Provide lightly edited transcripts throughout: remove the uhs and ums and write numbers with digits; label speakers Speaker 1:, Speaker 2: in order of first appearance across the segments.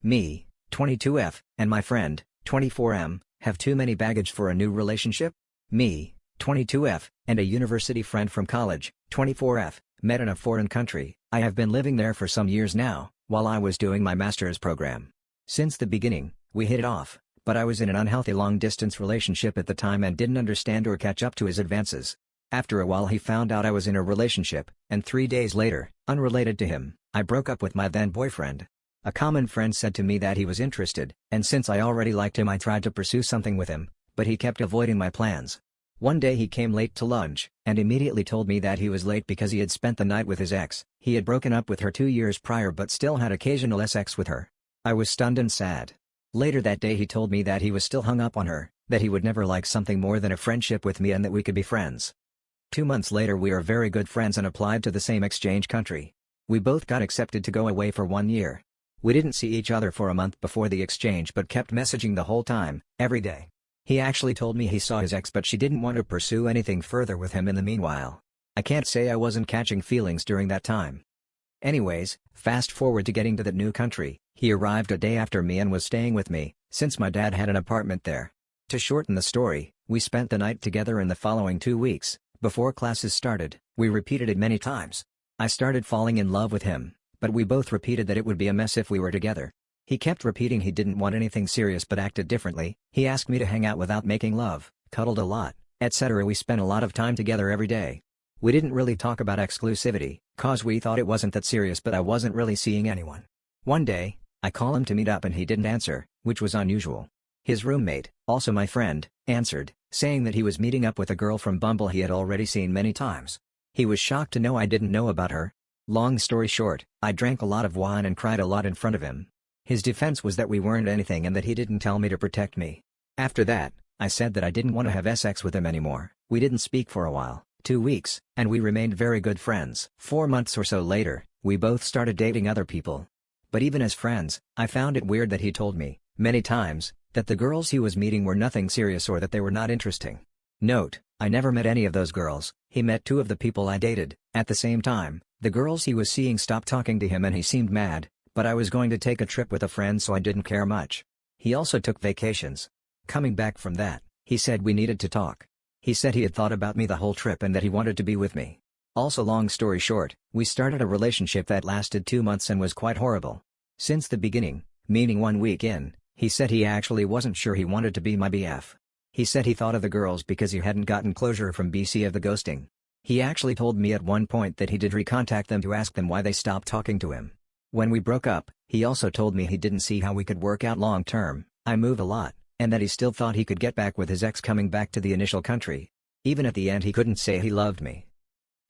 Speaker 1: Me, 22F, and my friend, 24M, have too many baggage for a new relationship? Me, 22F, and a university friend from college, 24F, met in a foreign country. I have been living there for some years now, while I was doing my master's program. Since the beginning, we hit it off, but I was in an unhealthy long-distance relationship at the time and didn't understand or catch up to his advances. After a while he found out I was in a relationship, and 3 days later, unrelated to him, I broke up with my then boyfriend. A common friend said to me that he was interested, and since I already liked him I tried to pursue something with him, but he kept avoiding my plans. One day he came late to lunch, and immediately told me that he was late because he had spent the night with his ex. He had broken up with her 2 years prior but still had occasional sex with her. I was stunned and sad. Later that day he told me that he was still hung up on her, that he would never like something more than a friendship with me and that we could be friends. 2 months later we are very good friends and applied to the same exchange country. We both got accepted to go away for 1 year. We didn't see each other for a month before the exchange but kept messaging the whole time, every day. He actually told me he saw his ex but she didn't want to pursue anything further with him in the meanwhile. I can't say I wasn't catching feelings during that time. Anyways, fast forward to getting to that new country, he arrived a day after me and was staying with me, since my dad had an apartment there. To shorten the story, we spent the night together in the following 2 weeks. Before classes started, we repeated it many times. I started falling in love with him, but we both repeated that it would be a mess if we were together. He kept repeating he didn't want anything serious but acted differently. He asked me to hang out without making love, cuddled a lot, etc. We spent a lot of time together every day. We didn't really talk about exclusivity, cause we thought it wasn't that serious but I wasn't really seeing anyone. One day, I call him to meet up and he didn't answer, which was unusual. His roommate, also my friend, answered, saying that he was meeting up with a girl from Bumble he had already seen many times. He was shocked to know I didn't know about her. Long story short, I drank a lot of wine and cried a lot in front of him. His defense was that we weren't anything and that he didn't tell me to protect me. After that, I said that I didn't want to have sex with him anymore. We didn't speak for a while, 2 weeks, and we remained very good friends. 4 months or so later, we both started dating other people. But even as friends, I found it weird that he told me, many times, that the girls he was meeting were nothing serious or that they were not interesting. Note, I never met any of those girls. He met 2 of the people I dated. At the same time, the girls he was seeing stopped talking to him and he seemed mad, but I was going to take a trip with a friend so I didn't care much. He also took vacations. Coming back from that, he said we needed to talk. He said he had thought about me the whole trip and that he wanted to be with me. Also, long story short, we started a relationship that lasted 2 months and was quite horrible. Since the beginning, meaning 1 week in, he said he actually wasn't sure he wanted to be my BF. He said he thought of the girls because he hadn't gotten closure from BC of the ghosting. He actually told me at one point that he did recontact them to ask them why they stopped talking to him. When we broke up, he also told me he didn't see how we could work out long term. I move a lot, and that he still thought he could get back with his ex coming back to the initial country. Even at the end he couldn't say he loved me.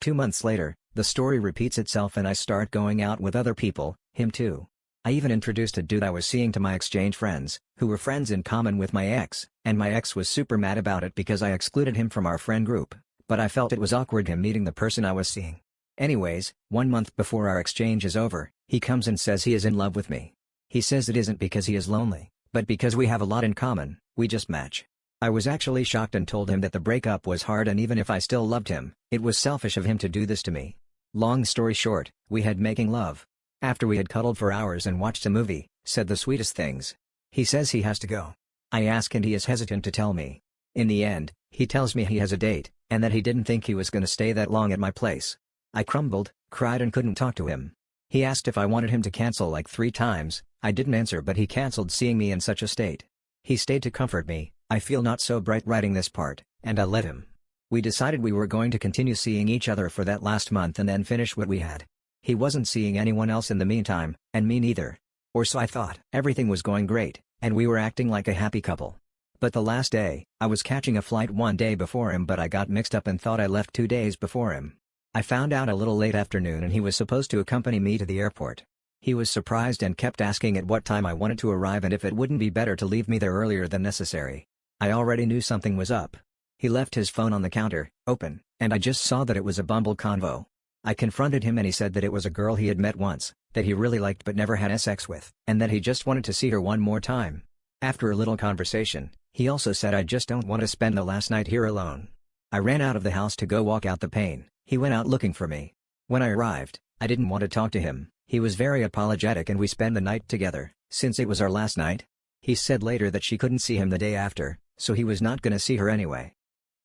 Speaker 1: 2 months later, the story repeats itself and I start going out with other people, him too. I even introduced a dude I was seeing to my exchange friends, who were friends in common with my ex, and my ex was super mad about it because I excluded him from our friend group, but I felt it was awkward him meeting the person I was seeing. Anyways, 1 month before our exchange is over, he comes and says he is in love with me. He says it isn't because he is lonely, but because we have a lot in common, we just match. I was actually shocked and told him that the breakup was hard and even if I still loved him, it was selfish of him to do this to me. Long story short, we had making love. After we had cuddled for hours and watched a movie, said the sweetest things. He says he has to go. I ask and he is hesitant to tell me. In the end, he tells me he has a date, and that he didn't think he was gonna stay that long at my place. I crumbled, cried and couldn't talk to him. He asked if I wanted him to cancel like 3 times, I didn't answer but he cancelled seeing me in such a state. He stayed to comfort me. I feel not so bright writing this part, and I let him. We decided we were going to continue seeing each other for that last month and then finish what we had. He wasn't seeing anyone else in the meantime, and me neither. Or so I thought. Everything was going great, and we were acting like a happy couple. But the last day, I was catching a flight 1 day before him but I got mixed up and thought I left 2 days before him. I found out a little late afternoon and he was supposed to accompany me to the airport. He was surprised and kept asking at what time I wanted to arrive and if it wouldn't be better to leave me there earlier than necessary. I already knew something was up. He left his phone on the counter, open, and I just saw that it was a Bumble convo. I confronted him and he said that it was a girl he had met once, that he really liked but never had sex with, and that he just wanted to see her one more time. After a little conversation, he also said I just don't want to spend the last night here alone. I ran out of the house to go walk out the pain. He went out looking for me. When I arrived, I didn't want to talk to him. He was very apologetic and we spent the night together. Since it was our last night? He said later that she couldn't see him the day after, so he was not gonna see her anyway.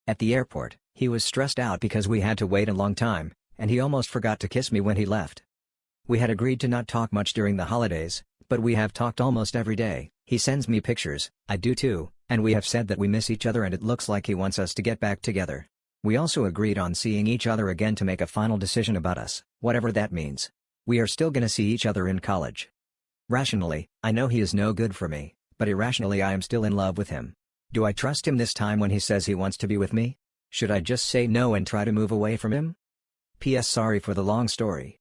Speaker 1: At the airport, he was stressed out because we had to wait a long time, and he almost forgot to kiss me when he left. We had agreed to not talk much during the holidays, but we have talked almost every day. He sends me pictures, I do too, and we have said that we miss each other and it looks like he wants us to get back together. We also agreed on seeing each other again to make a final decision about us, whatever that means. We are still gonna see each other in college. Rationally, I know he is no good for me, but irrationally I am still in love with him. Do I trust him this time when he says he wants to be with me? Should I just say no and try to move away from him? P.S. Sorry for the long story,